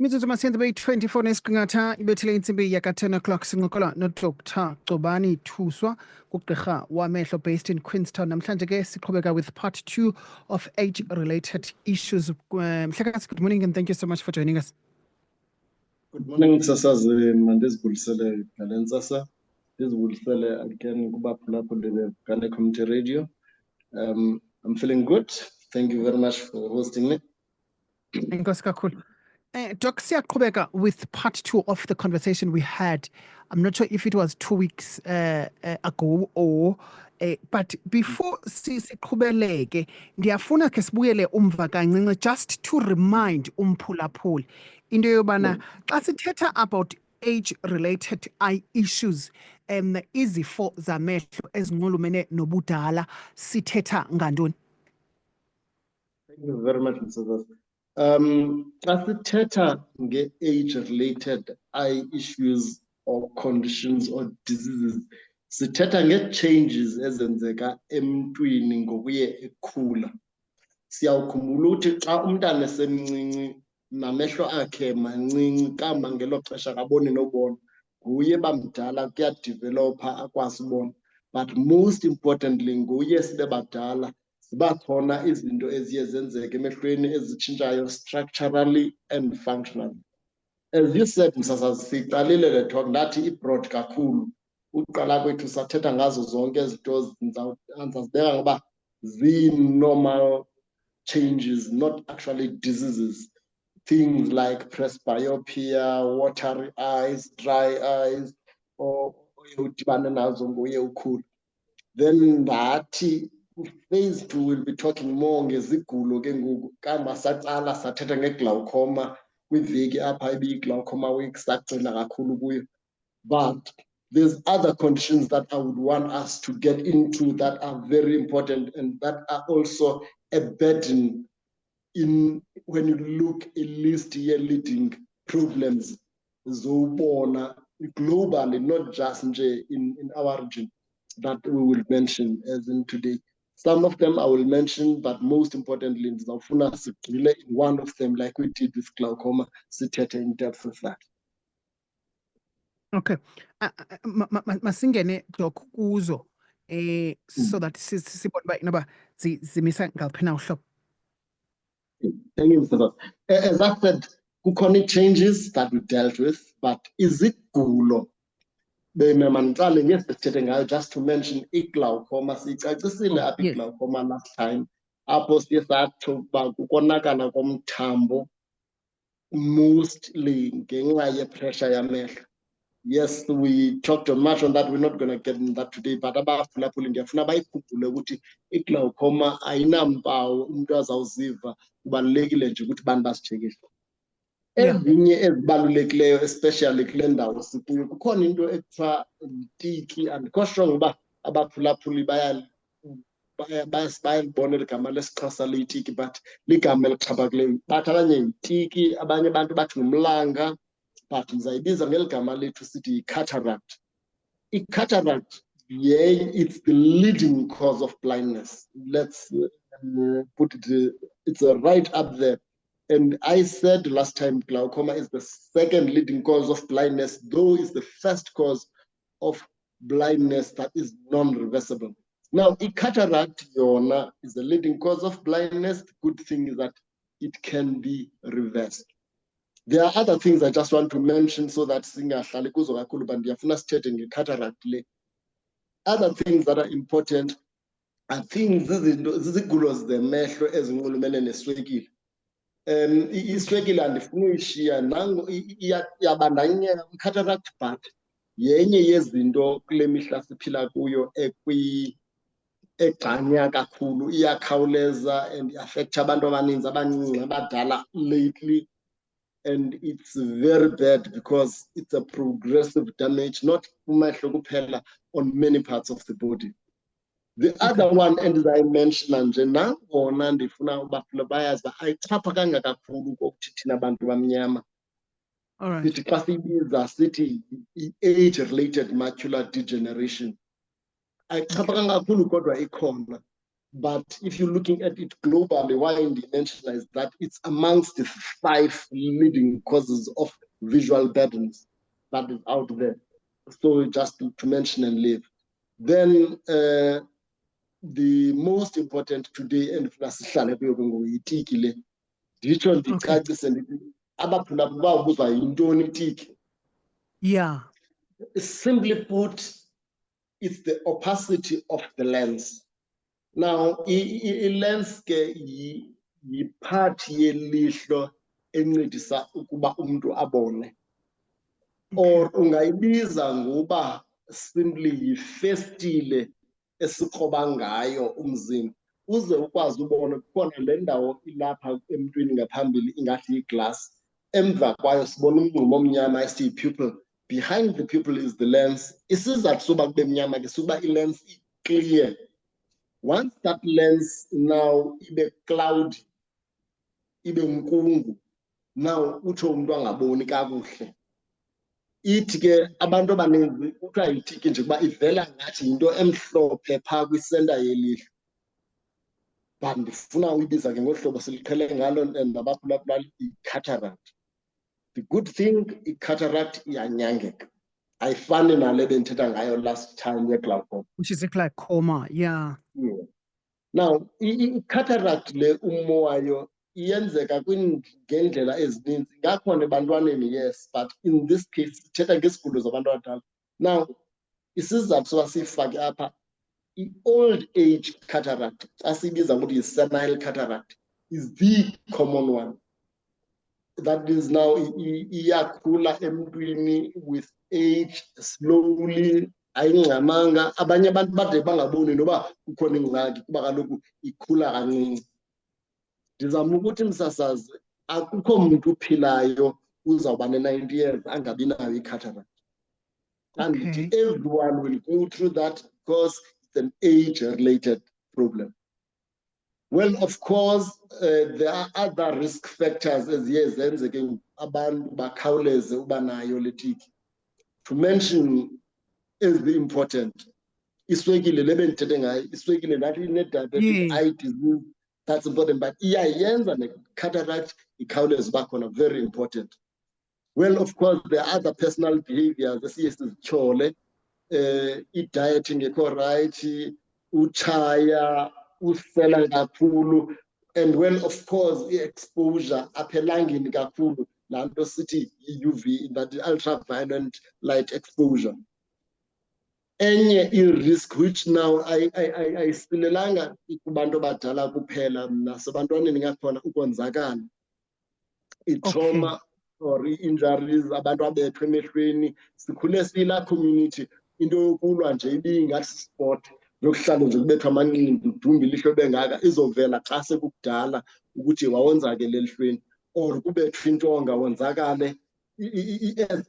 Mizuzu masenza beyi 24 nesiqingatha ibethile intsimbi yaka 10 o'clock sincokola noDr Cobani Thuswa kugqirha wamehlo based in Queenstown. Namhlanje ke siqhubeka with part 2 of age-related issues. Mhlekazi, good morning and thank you so much for joining us. Good morning, Sasazi Mandisbulisele Galensasa. Disbulisele again Kubaphulaphuli Ghana Community Radio. I'm feeling good. Thank you very much for hosting me. Enkosi kakhulu. Doc, siyaqhubeka with part 2 of the conversation we had. I'm not sure if it was 2 weeks ago or but before siqhubeleke ndiyafuna ke sibuyele umva kancinci just to remind umphulaphuli into yobana xa sithetha about age-related eye issues izifo zamehlo ezinxulumene nobudala sithetha ngantoni? Thank you very much, Mr. Zas. Xa sithetha nge-age-related eye issues or conditions or diseases, sithetha nge-changes ezenzeka emntwini ngokuye ekhula. Siyawukhumbula ukuthi xa umntana esemncinci namehlo akhe mancinci kamba ngelo xesha akaboni nobona, nguye bamdala kuyadevelopha akwazi ubona. But most importantly, nguye sibe badala ziba khona izinto eziye zenzeke emehlweni ezitshintshayo structurally and functionally. As you said, Msasazi, siqalile le talk ndathi i-broad kakhulu. Uqala kwethu sathetha ngazo zonke izinto ndizazibeka ngoba zii-normal changes, not actually diseases. Things like presbyopia, watery eyes, dry eyes, or udibane nazo ngoye ukhula. Then ndathi phase 2 will be talking more ngezigulo ke ngoku kamba saqala sathetha ngeglaucoma kwiveki apha ibiyi-glaucoma week sagcina kakhulu kuyo. But there's other conditions that I would want us to get into that are very important and that are also a burden in when you look at list year leading problems zobona globally, not just in our region, that we will mention as in today. Some of them I will mention, but most importantly, in one of them, like we did with glaucoma, sithethe in depth with that. Okay. Masingene Doc kuzo so that sibone uba inoba zimisa ngaliphi na uhlobo. Thank you, Mr. As I said, kukhona changes that we dealt with, but izigulo bemanqale ngesithethe ngayo just to mention iglaucoma sicacisile apha iglaucoma last time apho siye satsho ukuba kukonakala komthambo mostly ngenxa yepressure yamehlo. Yes, we talked much on that. We're not going to get into that today, but abaphulaphuli ndiyafuna bayikhumbule ukuthi iglaucoma ayinampawu umuntu azawuziva, kubalulekile nje ukuthi abantu basijekishe. Ezinye ezibalulekileyo especially kule ndawo sikuyo kukhona into ekuthiwa yitiki, andikho strong uba abaphulaphuli bayalibona eli gama lesiXhosa liyitiki, but ligama elixhaphakileyo. Bathi abanye yitiki, abanye abantu bathi ngumlanga, but ndizayibiza ngeli gama lethu sithi yi-cataract. I-cataract, it's the leading cause of blindness. Let's put it, it's right up there. And I said last time, glaucoma is the second leading cause of blindness, though it's the first cause of blindness that is non-reversible. Now, cataract is the leading cause of blindness. The good thing is that it can be reversed. There are other things I just want to mention so that other things that are important are things zizigulo zemehlo ezinxulumene neswekile. Iswekile andifuna uyishiya nango iyabandanyeka i-cataract, but yenye yezinto kule mihla siphila kuyo egxanya kakhulu, iyakhawuleza and affect abantu abaninzi abancinci abadala lately. And it's very bad because it's a progressive damage, not kumehlo kuphela, on many parts of the body. The other one, and as I mentioned, nje nangona ndifuna ubaphula bayazi uba ayixhaphakanga kakhulu kokuthi thina bantu bamnyama. All right. Sithi xa siyibiza sithi age-related macular degeneration. Ayixhaphakanga kakhulu kodwa ikhona. But if you're looking at it globally, why indimensional is that it's amongst the 5 leading causes of visual burdens that is out there. So just to mention and leave. Then the most important today, and nditsho ndicacise ndithi abaphulaphuli bawubuza yintoni itiki. Yeah. Simply put, it's the opacity of the lens. Now, i-lens ke yi-part yelihlo encedisa ukuba umuntu abone. Or ungayibiza ngoba simply yifestile esikroba ngayo umzimba. Uze ukwazi ubona kukhona le ndawo ilapha emntwini ngaphambili ingathi yi-glass. Emva kwayo sibona umngxuma omnyama esiyi-pupil. Behind the pupil is the lens. Isizathu soba kube mnyama ke sukuba i-lens clear. Once that lens now ibe cloudy, ibe nkungu, now utsho umuntu angaboni kakuhle. Ithi ke abantu abaninzi kuthiwa yitiki nje kuba ivela ngathi yinto emhlophe phaa kwisenta yelihlo. But ndifuna uyibiza ke ngohlobo siliqhele ngalo nabaphulaphula i-cataract. The good thing, i-cataract iyanyangeka. Ayifani nale bendithetha ngayo last time ye-glaucoma. Which is glaucoma, yeah. Yeah. Now, i-cataract le umo wayo iyenzeka ngendlela ezininzi. Ngakhona ebantwaneni, yes, but in this case, sithetha ngesigulo zabantu abadala. Now, isizathu soba siyifake apha, i-old age cataract, asibiza ukuthi yi-senile cataract, is the common one. That is now iyakhula emntwini with age slowly. Ayingxamanga abanye abantu bade bangaboni noba kukhona ingxaki kuba kaloku ikhula kancinci. Ndizama ukuthi msasazi akukho muntu uphilayo uzawuba ne-90 years angabi nayo i-cataract. And everyone will go through that because it's an age-related problem. Well, of course, there are other risk factors as zenzeke abantu bakhawuleze uba nayo le tiki. To mention is the important. Iswekile le bendithethe ngayo, iswekile nathi ine-diabetic eye disease, that's important. But iyayenza ne-cataract ikhawuleze uba khona, very important. Well, of course, there are other personal behaviors esiye sizitshole, i-diet ingekho right, utshaya, usela kakhulu, and well, of course, i-exposure apha elangeni kakhulu, laa nto sithi i-UV, that ultraviolet light exposure. Enye i-risk which now ayisilelanga kubantu abadala kuphela, nasebantwaneni ngakhona ukonzakala, i-trauma or i-injuries, abantu abethwe emehlweni. Sikhule siyila community, into yokulwa nje ibingathi sport, yokuhlala nje kubethwa amanqindi udumbe ilihlo bengaka izovela xa sekukudala ukuthi wawonzakele elihlweni, or kubethwa intonga wonzakale,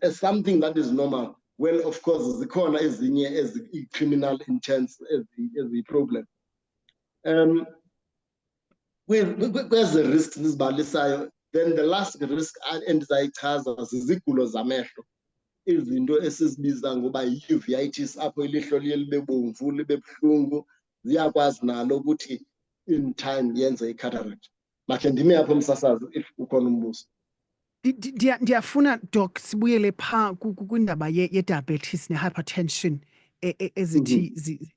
as something that is normal. Well, of course, zikhona ezinye as criminal intents as the problem. Kwezi risks nizibalisayo, then the last risk endizayichaza zizigulo zamehlo. Izinto esizibiza ngoba yi-uveitis, apho ilihlo liye libe bomvu libe buhlungu, ziyakwazi nalo ukuthi in time yenze i-cataract. Makhe ndime apho msasazi if ukhona umbuzo. Ndiyafuna doc sibuyele phaa kwindaba ye-diabetes ne-hypertension ezithi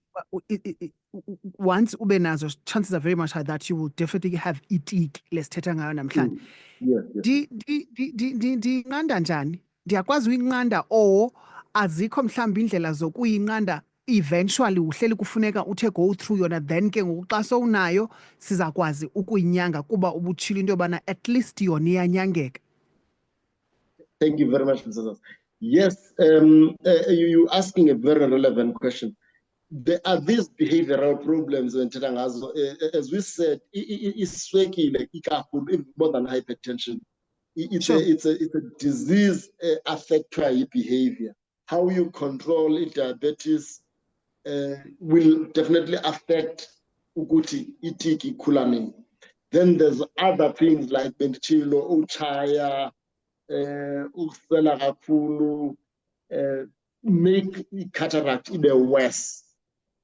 once ube nazo, chances are very much high that you will definitely have itiki lesithetha ngayo namhlanje. Ndiyinqanda njani? Ndiyakwazi uyinqanda or azikho mhlawumbi indlela zokuyinqanda eventually uhleli kufuneka uthe go through yona, then ke ngoku xa sowunayo sizakwazi ukuyinyanga kuba ubutshilo into yobana at least yona iyanyangeka? Thank you very much, Mr. Yes, you're asking a very relevant question. There are these behavioral problems, as we said, iswekile ikakhulu, more than hypertension. It's a disease affecting behavior. How you control diabetes, will definitely affect ukuthi itiki ikhula nini. Then there's other things like benditshilo, uchaya, usela kakhulu, make cataract even worse.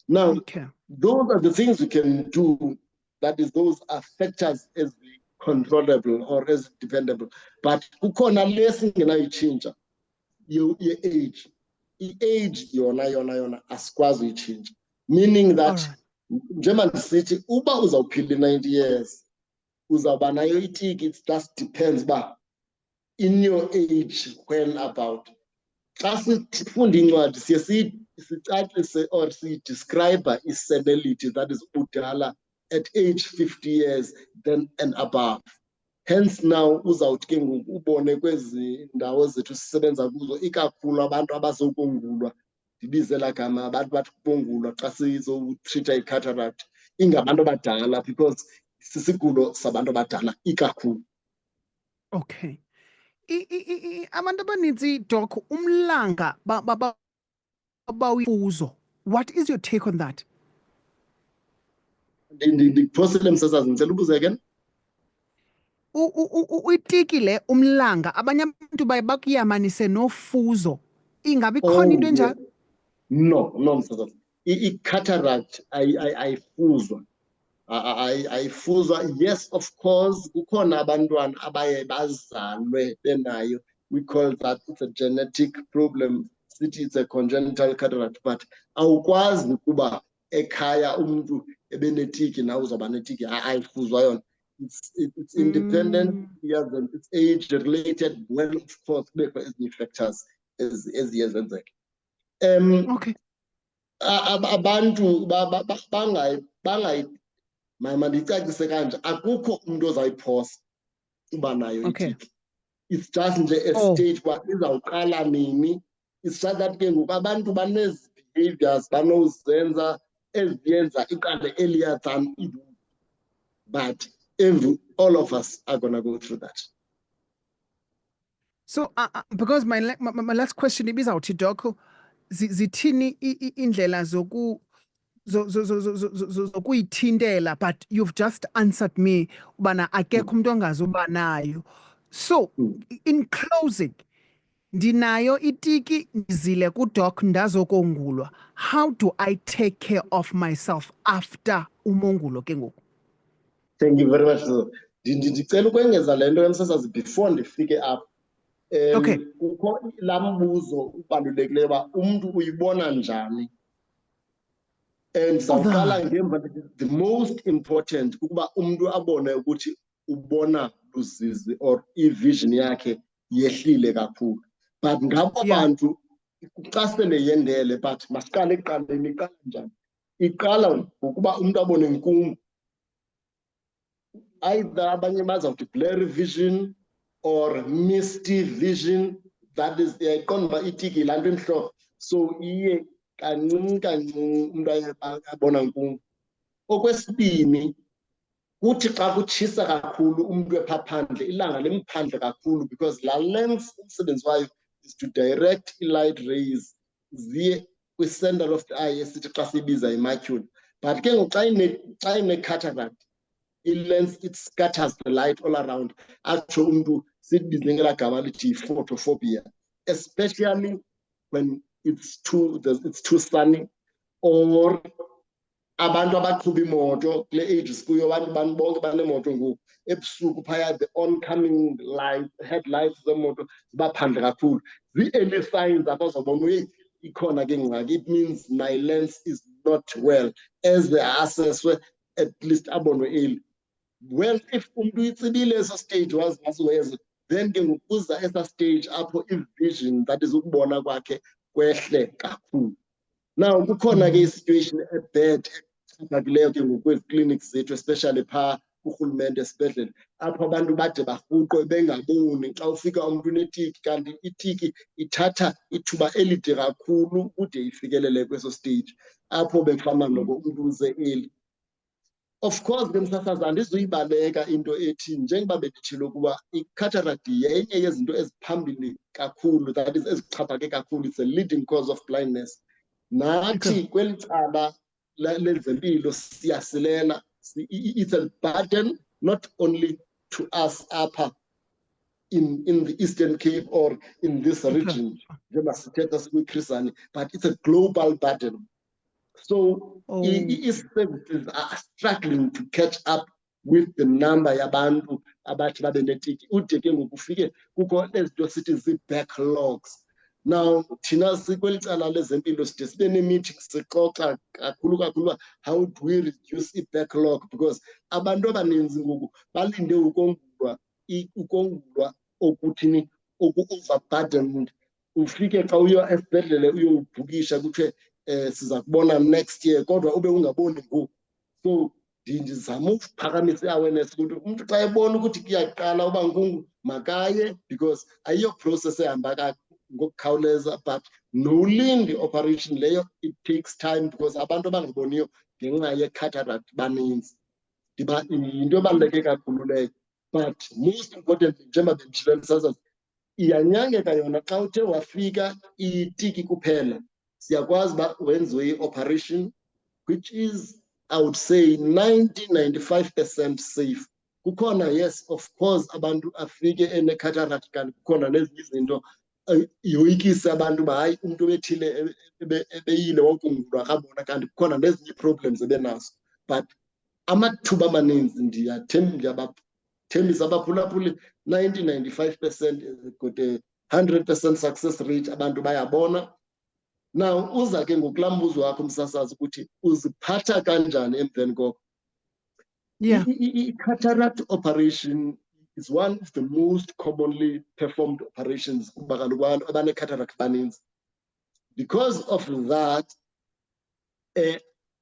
Now, those are the things we can do. That is, those are factors as controllable or as dependable. But ukona lesson change your age. Age yona asikwazi change. Meaning that njengoba ndisithi uba uzawuphila 90 years uzawuba nayo itiki, it just depends ba in your age when about. Xa sifunda incwadi siye sicacise or describe senility, that is udala, at age 50 years then and above. Hence now uzawuthi ke ngoku ubone kwezi ndawo zethu sisebenza kuzo ikakhulu abantu abazokongulwa, ndibizela gama abantu bathi ukongulwa xa sizotreata i-cataract ingabantu abadala because sisigulo sabantu abadala ikakhulu. Okay. Abantu abaninzi doc umlanga bawifuzo. What is your take on that? Ndiphosile msasazi, ngicela ubuze again. Uitiki le umlanga abanye abantu baye bakuyamanise nofuzo. Ingabe khona into enjalo? No msasazi. I-cataract ayifuzwa. Ayifuzwa. Yes, of course, kukhona abantwana abaye bazalwe benayo. We call that it's a genetic problem. It's a congenital cataract, but awukwazi kuba ekhaya umuntu ebenetiki na uzaba netiki. Ayifuzwa yona. It's independent. It's age related. Well, of course, there are any factors as years and like. Okay. Abantu bangay mandicacise kanje akukho umuntu ozayiphosa uba nayo itiki. It's just nje a stage kwa izawuqala nini. It's just that ke ngoku abantu banezi behaviors banozenza eziyenza iqale earlier than it would. But all of us are gonna go through that. So because my last question is out doc, zithini indlela zokuyithintela, but you've just answered me ubana akekho umuntu ongazuba nayo. So in closing, ndinayo itiki ndizile kudoc ndazokongulwa. How do I take care of myself after umongulo ke ngoku? Thank you very much. Ndicela ukwengeza le nto emsasazi before ndifike apho. Kukho laa mbuzo ubalulekileyo uba umntu uyibona njani. And sawuqala ngemva, the most important ukuba umntu abone ukuthi ubona luzizi or i-vision yakhe yehlile kakhulu. But ngabo bantu xa sele yendele, but masiqale ekuqaleni, iqala njani? Iqala ngokuba umntu abone inkungu. Either abanye bazawuthi blurry vision or misty vision, that is yayiqonda uba itiki laa nto emhlophe. So iye kancinci umntu abona nkungu. Okwesibini, kuthi xa kutshisa kakhulu umntu epha phandle, ilanga limphandle kakhulu, because laa lens umsebenzi wayo is to direct i-light rays ziye kwi-center of the eye esithi xa siyibiza imacula. But ke ngoku xa ine-cataract, i-lens, it scatters the light all around. Atsho umntu sibize ngelaa gama lithi photophobia, especially when it's too sunny, or abantu abaqhuba imoto kule age sikuyo, abantu bonke banemoto ngoku ebusuku phaya, the oncoming light, headlights zemoto ziba phandle kakhulu. Zii-early signs apho uzawubona ikhona ke ngxaki. It means my lens is not well, as they assesswe, at least abonwe early. Well, if umntu itsibile eso stage waziweza, then ke ngokuza esa stage apho i-vision, that is ukubona kwakhe kwehle kakhulu. Now kukhona ke i-situation ebad exhaphakileyo ke ngokwezi clinics zethu, especially phaa kurhulumente esibhedlele, apho abantu bade barhuqwe bengaboni xa ufika umntu unetiki, kanti itiki ithatha ithuba elide kakhulu kude ifikelele kweso stage apho befana noko umntu uze eli. Of course, ke msasazi andizuyibaleka into ethi njengoba benditshilo ukuba i-cataract yenye yezinto eziphambili kakhulu, that is ezixhaphake kakhulu, it's a leading cause of blindness. nathi kweli cala lezempilo siyasilela. It's a burden not only to us upper in the Eastern Cape or in this region, but it's a global burden. So services are struggling to catch up with the number yabantu abathi babe netiki. Ude ke ngokufike kukho lezinto sithi zi-backlogs. Now thina sikweli cala lezempilo side sibe ne-meeting sixoxa kakhulu how do we reduce i-backlog, because abantu abaninzi ngoku balinde ukongulwa okuthini oku-overburdened. Ufike xa uyo esibhedlele uyobhukisha kuthiwe siza kubona next year kodwa ube ungaboni ngoku. So ndizama ukuphakamisa i-awareness ukuthi umuntu xa ebona ukuthi kuyaqala uba nkungu makaye, because ayiyo process ehamba ngokukhawuleza, but nolindi operation leyo it takes time because abantu abangaboniyo ngenxa ye-cataract baninzi. Yinto ebaluleke kakhulu leyo, but most importantly njengoba benditshilo ndisasazi, iyanyangeka yona xa uthe wafika itiki kuphela. Siyakwazi uba wenziwe i-operation which is, I would say, 90-95% safe. Kukhona, yes, of course, abantu afike ene-cataract kanti kukhona nezinye izinto yoyikise abantu uba hayi umuntu obethile ebeyile wokungulwa akabona, kanti kukhona nezinye ii-problems ebenazo. But amathuba amaninzi ndiyabathembisa abaphulaphuli 90-95% got a 100% success rate, abantu bayabona. Now uza ke ngokulaa mbuzo wakho msasazi ukuthi uziphatha kanjani emveni koko. I-cataract operation is one of the most commonly performed operations kuba kaloku abantu abane-cataract baninzi. Because of that,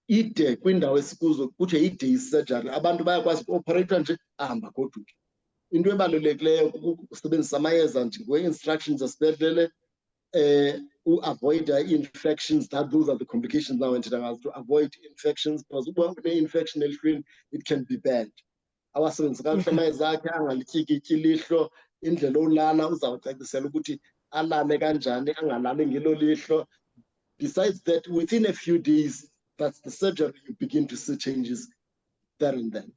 ide kwindawo esikuzo kuthiwe yi-day surgery, abantu bayakwazi uku-operate nje ahamba goduke. Into ebalulekileyo ukusebenzisa amayeza nje ngokwe-instructions zasibhedlele, avoid infections. Those are the complications now, and to avoid infections, because when infection it can be bad. Awasebenzisa kakuhle amayeza akhe, angalityikityi ilihlo, indlela olala uzawucacisela ukuthi alale kanjani, angalali ngelo lihlo. Besides that, within a few days, that's the surgery, you begin to see changes there and then.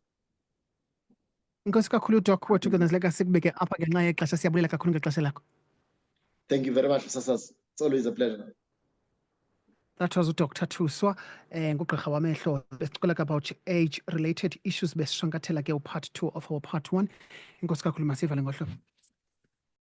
Inkosi kakhulu Doc wethu kunyanzeleka sikubeke apha ngenxa yexesha. Siyabulela kakhulu ngexesha lakho. Thank you very much, Sasas. It's always a pleasure. That was Dr. Thuswa, ngugqirha wamehlo. Besixoxa about age-related issues. Besishwankathela ke part 2 of our part 1. Inkosi kakhulu, masivale ngohlobo.